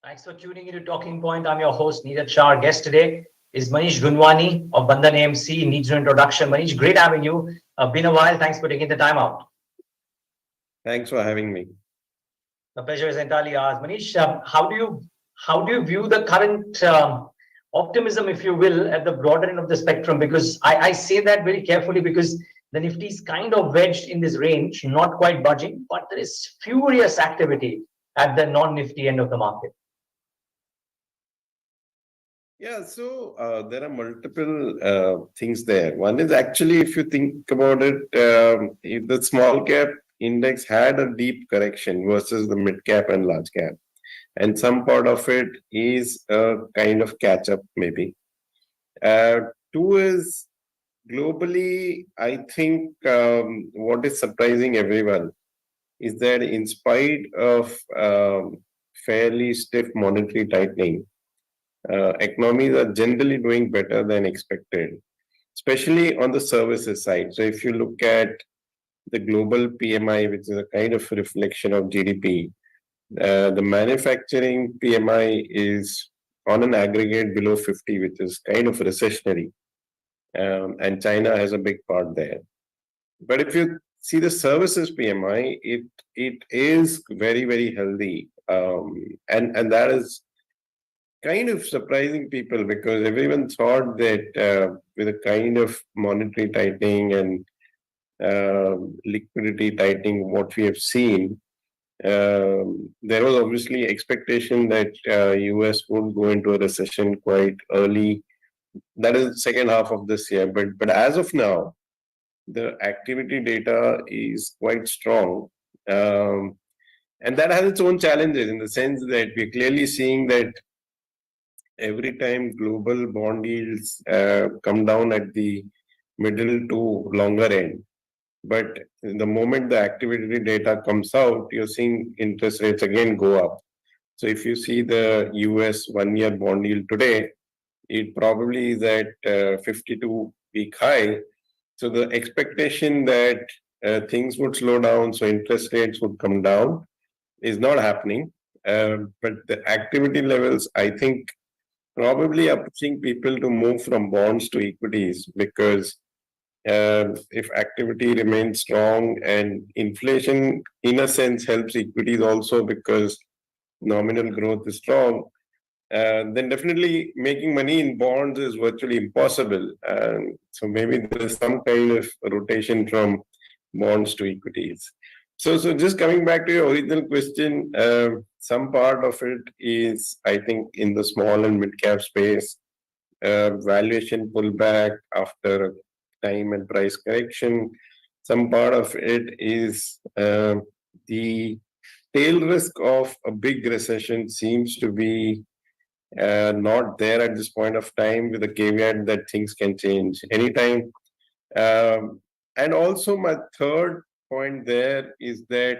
Thanks for tuning into Talking Point. I'm your host, Niraj Shah. Our guest today is Manish Gunwani of Bandhan AMC. Needs no introduction. Manish, great having you. Been a while. Thanks for taking the time out. Thanks for having me. The pleasure is entirely ours. Manish, how do you view the current optimism, if you will, at the broader end of the spectrum? Because I say that very carefully because the Nifty is kind of wedged in this range, not quite budging, but there is furious activity at the non-Nifty end of the market. There are multiple things there. One is actually, if you think about it, if the small cap index had a deep correction versus the mid cap and large cap, and some part of it is a kind of catch up, maybe. Uh, Two is globally, I think what is surprising everyone is that in spite of fairly stiff monetary tightening, economies are generally doing better than expected, especially on the services side. So if you look at the global PMI, which is a kind of reflection of GDP, the manufacturing PMI is on an aggregate below 50, which is kind of recessionary. And China has a big part there. But if you see the services PMI, it is very, very healthy. And that is kind of surprising people because everyone thought that with a kind of monetary tightening and liquidity tightening, what we have seen, there was obviously expectation that US would go into a recession quite early. That is the second half of this year. But as of now, the activity data is quite strong. And that has its own challenges in the sense that we're clearly seeing that every time global bond yields come down at the middle to longer end. But the moment the activity data comes out, you're seeing interest rates again go up. So if you see the US 1 year bond yield today, it probably is at 52-week high. So the expectation that things would slow down, so interest rates would come down, is not happening. But the activity levels, I think, probably are pushing people to move from bonds to equities because if activity remains strong and inflation, in a sense, helps equities also because nominal growth is strong, then definitely making money in bonds is virtually impossible. So maybe there is some kind of rotation from bonds to equities. So just coming back to your original question, some part of it is, I think, in the small and mid cap space, valuation pullback after time and price correction. Some part of it is the tail risk of a big recession seems to be not there at this point of time, with the caveat that things can change anytime. And also, my third point there is that,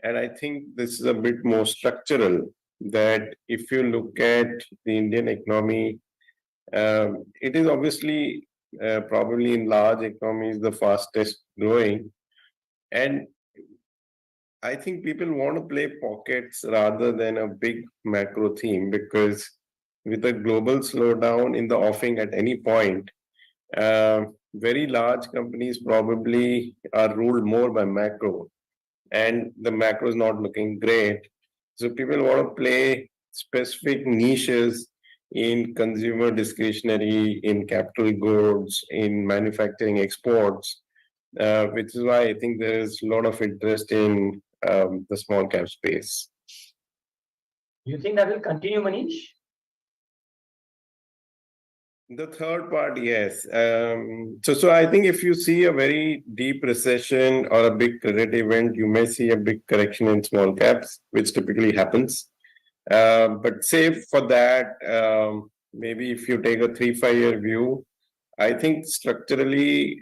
and I think this is a bit more structural, that if you look at the Indian economy, it is obviously probably in large economies the fastest growing. And I think people want to play pockets rather than a big macro theme because with a global slowdown in the offing at any point, very large companies probably are ruled more by macro, and the macro is not looking great. So people want to play specific niches in consumer discretionary, in capital goods, in manufacturing exports, which is why I think there is a lot of interest in the small cap space. Do you think that will continue, Manish? The third part, yes. So I think if you see a very deep recession or a big credit event, you may see a big correction in small caps, which typically happens. But save for that, maybe if you take a 3-5 year view, I think structurally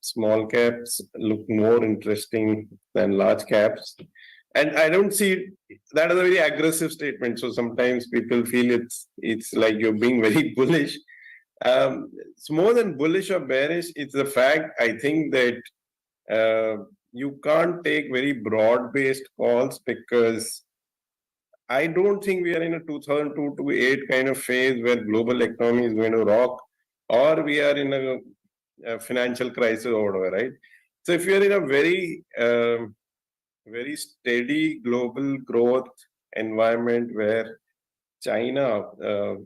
small caps look more interesting than large caps. And I don't see that as a very aggressive statement. So sometimes people feel it's like you're being very bullish. It's more than bullish or bearish. It's the fact, I think, that you can't take very broad-based calls because I don't think we are in a 2002 to 8 kind of phase where global economy is going to rock, or we are in a financial crisis or whatever, right? So if you are in a very steady global growth environment where China,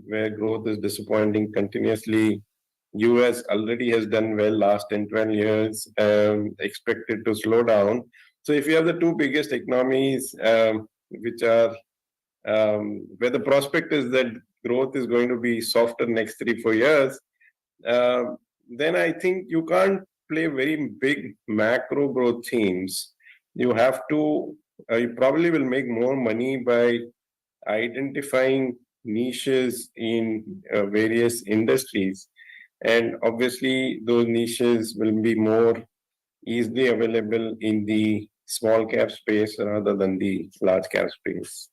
where growth is disappointing continuously, US already has done well last 10, 12 years, expected to slow down. So if you have the two biggest economies, which are where the prospect is that growth is going to be softer next 3, 4 years, uh, then I think you can't play very big macro growth themes. You have to, you probably will make more money by identifying niches in various industries. And obviously, those niches will be more easily available in the small cap space rather than the large cap space.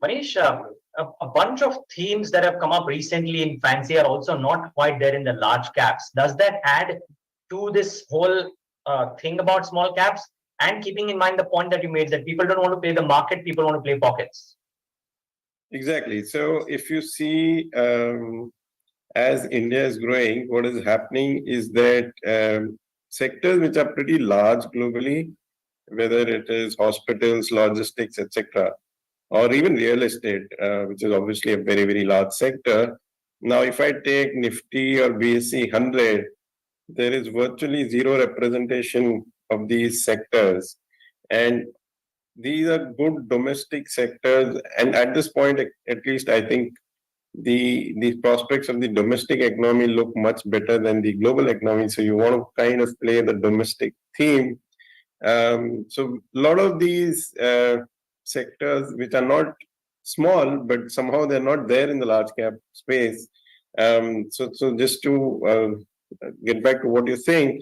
Manish, a bunch of themes that have come up recently in fancy are also not quite there in the large caps. Does that add to this whole thing about small caps? And keeping in mind the point that you made that people don't want to play the market, people want to play pockets. Exactly. So if you see, as India is growing, what is happening is that sectors which are pretty large globally, whether it is hospitals, logistics, etc., or even real estate, which is obviously a very, very large sector. Now, if I take Nifty or BSE 100, there is virtually zero representation of these sectors. And these are good domestic sectors. And at this point, at least, I think the prospects of the domestic economy look much better than the global economy. So you want to kind of play the domestic theme. So a lot of these sectors, which are not small, but somehow they're not there in the large cap space. So just to get back to what you're saying,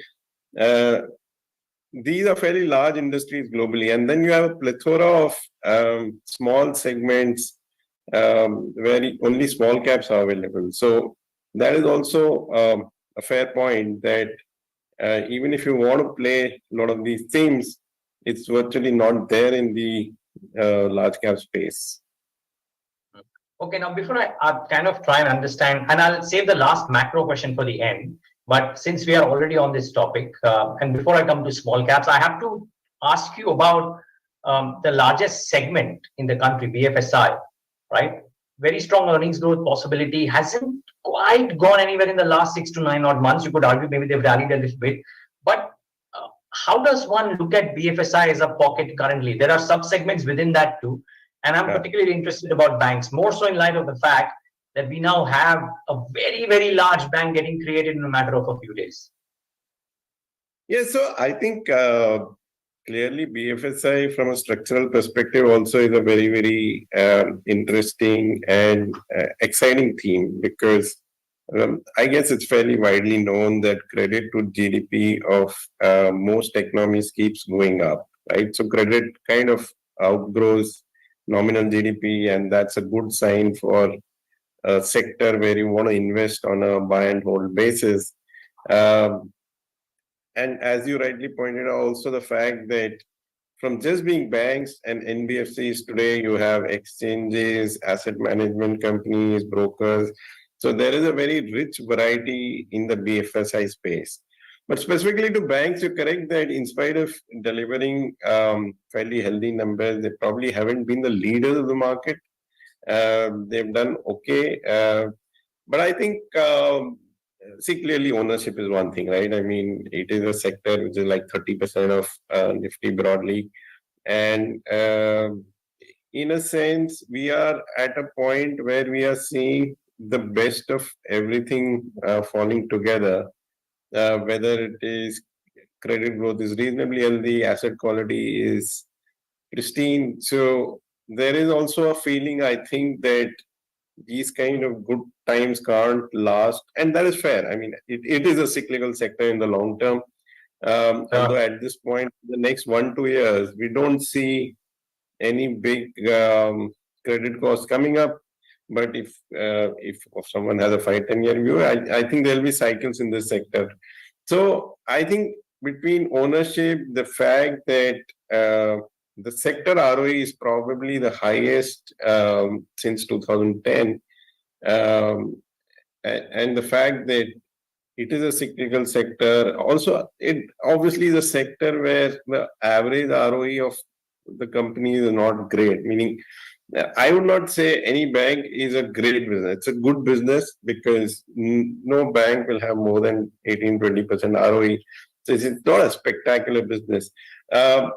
uh, these are fairly large industries globally, and then you have a plethora of small segments where only small caps are available. So that is also a fair point that even if you want to play a lot of these themes, it's virtually not there in the large cap space. Okay, now before I kind of try and understand, and I'll save the last macro question for the end. But since we are already on this topic, and before I come to small caps, I have to ask you about the largest segment in the country, BFSI, right? Very strong earnings growth possibility hasn't quite gone anywhere in the last 6 to 9 odd months. You could argue maybe they've rallied a little bit, but how does one look at BFSI as a pocket currently? There are sub segments within that too. And I'm Yeah. particularly interested about banks, more so in light of the fact that we now have a very, very large bank getting created in a matter of a few days. Yeah, so I think clearly BFSI from a structural perspective also is a very, very interesting and exciting theme because I guess it's fairly widely known that credit to GDP of most economies keeps going up, right? So credit kind of outgrows nominal GDP, and that's a good sign for a sector where you want to invest on a buy and hold basis. Um, and as you rightly pointed out, also the fact that from just being banks and NBFCs today, you have exchanges, asset management companies, brokers. So there is a very rich variety in the BFSI space. But specifically to banks, you're correct that in spite of delivering fairly healthy numbers, they probably haven't been the leaders of the market. They've done okay. But I think, see, clearly ownership is one thing, right? I mean, it is a sector which is like 30% of Nifty broadly. And in a sense, we are at a point where we are seeing the best of everything falling together, whether it is credit growth is reasonably healthy, asset quality is pristine. So there is also a feeling, I think, that these kind of good times can't last, and that is fair. I mean, it is a cyclical sector in the long term. Although at this point, the next 1, 2 years, we don't see any big credit costs coming up. But if someone has a 5, 10 year view, I think there'll be cycles in this sector. So I think between ownership, the fact that the sector ROE is probably the highest since 2010. Um, and the fact that it is a cyclical sector. Also, it obviously is a sector where the average ROE of the company is not great. Meaning, I would not say any bank is a great business. It's a good business because no bank will have more than 18-20% ROE. So it's not a spectacular business. Um,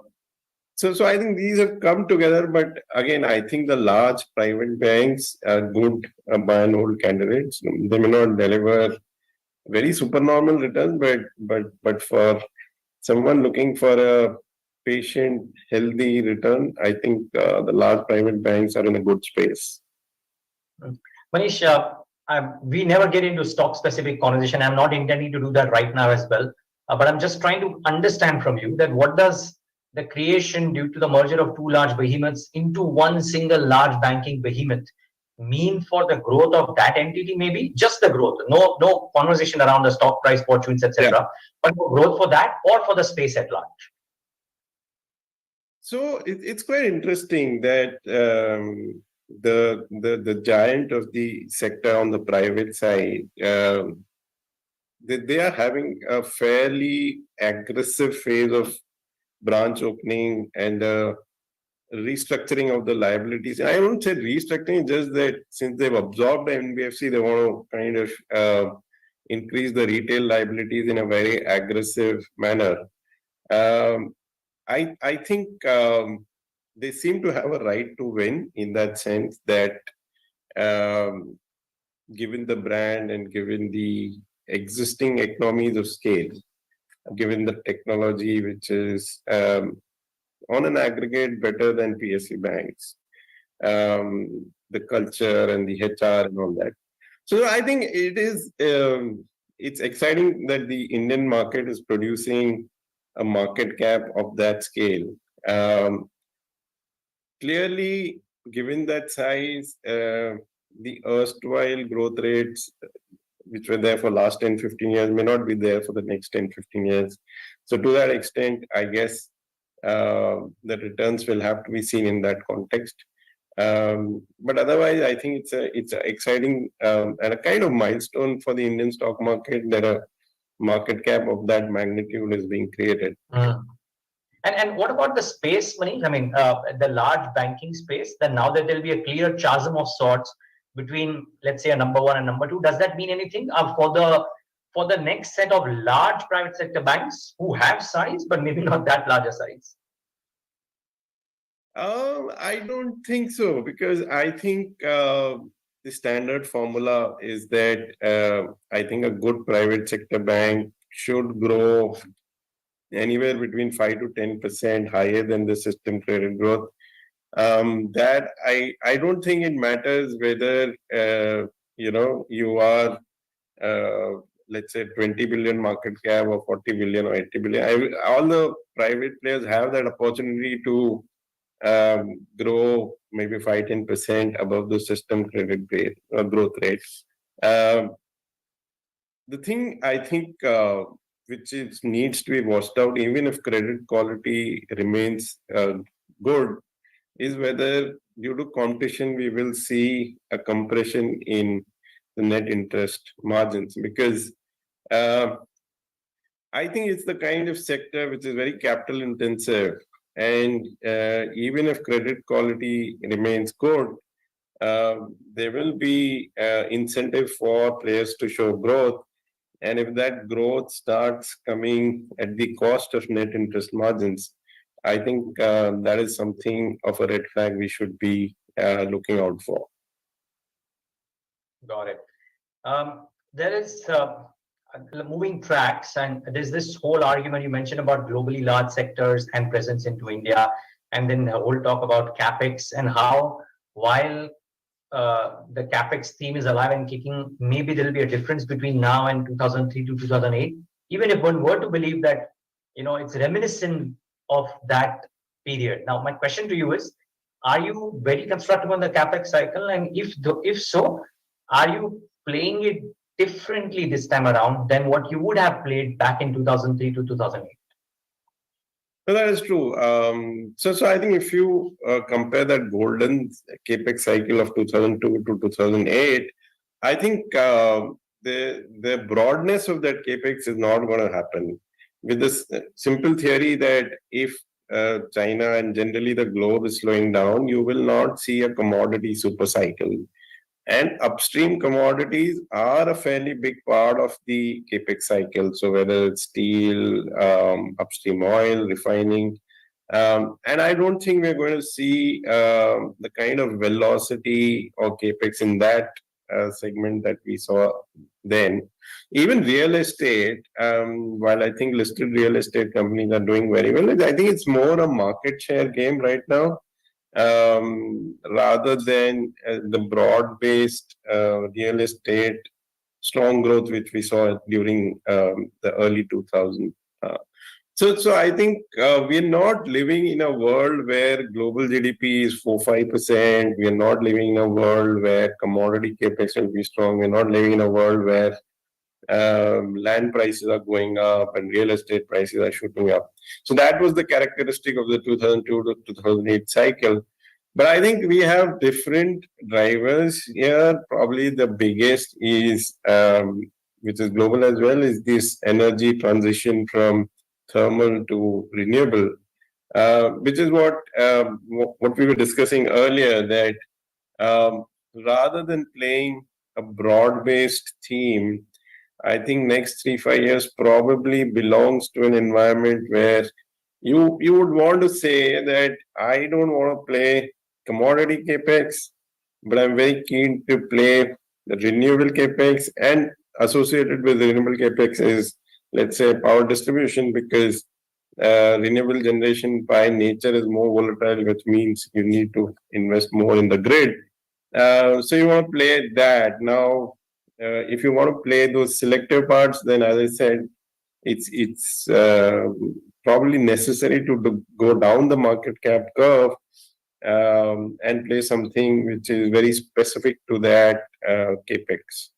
so I think these have come together, but again, I think the large private banks are good buy and hold candidates. They may not deliver very supernormal returns, but for someone looking for a patient, healthy return, I think the large private banks are in a good space. Manish, we never get into stock specific conversation. I'm not intending to do that right now as well. But I'm just trying to understand from you that what does the creation due to the merger of two large behemoths into one single large banking behemoth mean for the growth of that entity? Maybe just the growth, no conversation around the stock price, fortunes, Yeah. etc. But for growth for that or for the space at large. So it's quite interesting that the giant of the sector on the private side, they are having a fairly aggressive phase of branch opening and restructuring of the liabilities. I won't say restructuring, just that since they've absorbed the NBFC, they want to kind of increase the retail liabilities in a very aggressive manner. Um, I think they seem to have a right to win in that sense that um, given the brand and given the existing economies of scale, given the technology which is on an aggregate better than PSU banks, the culture and the HR and all that. So I think it's exciting that the Indian market is producing a market cap of that scale. Um, Clearly, given that size, the erstwhile growth rates which were there for last 10, 15 years may not be there for the next 10, 15 years. So to that extent, I guess the returns will have to be seen in that context. But otherwise, I think it's a exciting and a kind of milestone for the Indian stock market that a market cap of that magnitude is being created. And what about the space, Manish? I mean, the large banking space. Then now that there'll be a clear chasm of sorts between, let's say, a number one and number two. Does that mean anything for the next set of large private sector banks who have size, but maybe not that larger size? I don't think so, because I think the standard formula is that I think a good private sector bank should grow anywhere between 5 to 10% higher than the system credit growth. That I don't think it matters whether you are let's say 20 billion market cap or 40 billion or 80 billion. All the private players have that opportunity to grow maybe 5-10% above the system credit rate or growth rates. The thing I think which needs to be watched out, even if credit quality remains good, is whether due to competition we will see a compression in the net interest margins, because I think it's the kind of sector which is very capital intensive, and even if credit quality remains good, there will be incentive for players to show growth. And if that growth starts coming at the cost of net interest margins, I think that is something of a red flag we should be looking out for. Got it. There is moving tracks, and there's this whole argument you mentioned about globally large sectors and presence into India, and then the whole talk about Capex and how while the Capex theme is alive and kicking, maybe there'll be a difference between now and 2003 to 2008. Even if one were to believe that, it's reminiscent of that period. Now, my question to you is, are you very constructive on the Capex cycle? And if so, are you playing it differently this time around than what you would have played back in 2003 to 2008? No, that is true. So I think if you compare that golden capex cycle of 2002 to 2008, I think the broadness of that capex is not going to happen. With this simple theory that if China and generally the globe is slowing down, you will not see a commodity super cycle. And upstream commodities are a fairly big part of the capex cycle. So whether it's steel, upstream oil, refining, and I don't think we're going to see the kind of velocity or capex in that segment that we saw then. Even real estate, while I think listed real estate companies are doing very well, I think it's more a market share game right now, rather than the broad-based real estate strong growth which we saw during the early 2000s. So I think we're not living in a world where global GDP is 4-5%. We are not living in a world where commodity capex will be strong. We're not living in a world where land prices are going up and real estate prices are shooting up. So that was the characteristic of the 2002 to 2008 cycle. But I think we have different drivers here. Probably the biggest is, which is global as well, is this energy transition from thermal to renewable, which is what we were discussing earlier, that rather than playing a broad-based theme, I think next 3-5 years probably belongs to an environment where you would want to say that I don't want to play commodity capex, but I'm very keen to play the renewable capex, and associated with renewable capex is, let's say, power distribution, because renewable generation by nature is more volatile, which means you need to invest more in the grid. So you want to play that. Now, if you want to play those selective parts, then as I said, it's probably necessary to go down the market cap curve, and play something which is very specific to that capex.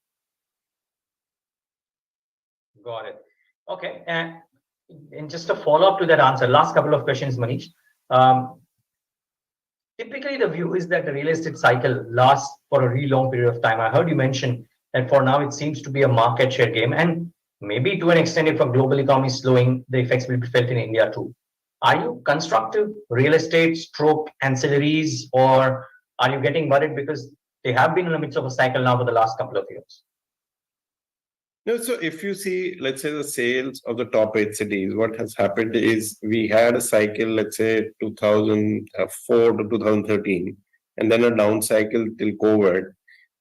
Got it. Okay. And just a follow-up to that answer, last couple of questions, Manish. Um, Typically, the view is that the real estate cycle lasts for a really long period of time. I heard you mention that for now it seems to be a market share game, and maybe to an extent, if a global economy is slowing, the effects will be felt in India too. Are you constructive real estate stroke ancillaries, or are you getting worried because they have been in the midst of a cycle now for the last couple of years? No, so if you see, let's say, the sales of the top 8 cities, what has happened is we had a cycle, let's say 2004 to 2013, and then a down cycle till COVID.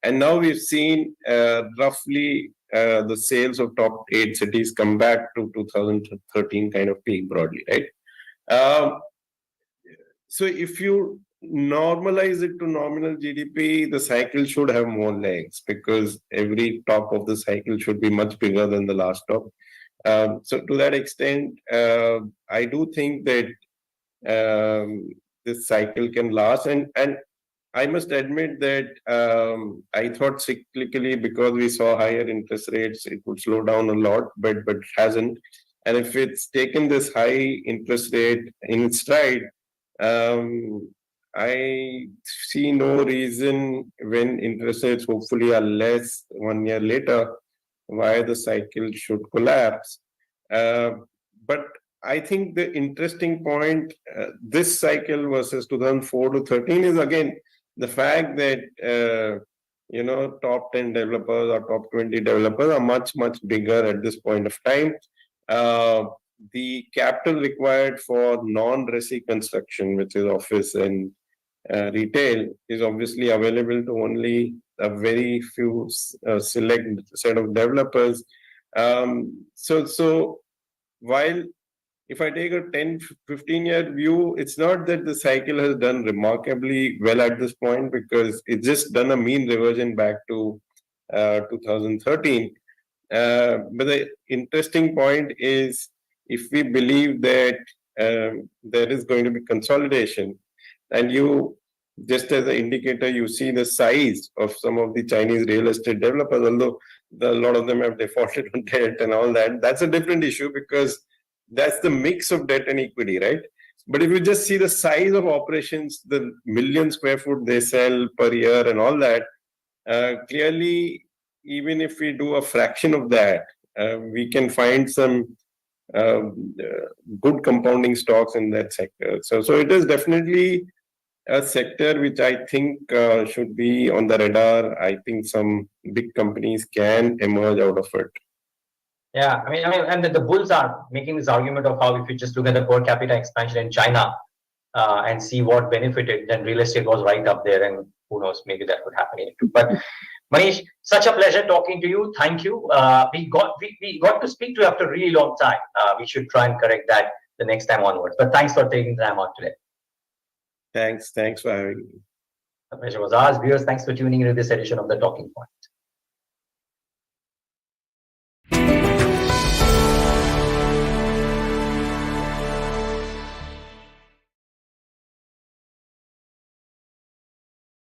And now we've seen roughly the sales of top 8 cities come back to 2013 kind of peak broadly, right? Um, so if you normalize it to nominal GDP, the cycle should have more legs, because every top of the cycle should be much bigger than the last top. So to that extent, I do think that this cycle can last. And I must admit that I thought cyclically, because we saw higher interest rates, it would slow down a lot, but it hasn't. And if it's taken this high interest rate in its stride, um, I see no reason, when interest rates hopefully are less 1 year later, why the cycle should collapse. Uh, but I think the interesting point, this cycle versus 2004 to 13, is again the fact that top 10 developers or top 20 developers are much bigger at this point of time. Uh, the capital required for non-resi construction, which is office and retail, is obviously available to only a very few select set of developers. So while if I take a 10-15 year view, it's not that the cycle has done remarkably well at this point, because it's just done a mean reversion back to 2013. But the interesting point is, if we believe that there is going to be consolidation, and you, just as an indicator, you see the size of some of the Chinese real estate developers, although a lot of them have defaulted on debt and all that, that's a different issue, because that's the mix of debt and equity, right? But if you just see the size of operations, the million square foot they sell per year and all that, clearly, even if we do a fraction of that, we can find some good compounding stocks in that sector. So it is definitely a sector which I think should be on the radar. I think some big companies can emerge out of it. Yeah, and the bulls are making this argument of how if you just look at the per capita expansion in China and see what benefited, then real estate was right up there, and who knows, maybe that would happen here too. But Manish, such a pleasure talking to you. Thank you. We got to speak to you after a really long time. We should try and correct that the next time onwards. But thanks for taking the time out today. Thanks for having me. The pleasure was ours. Viewers, thanks for tuning into this edition of The Talking Point.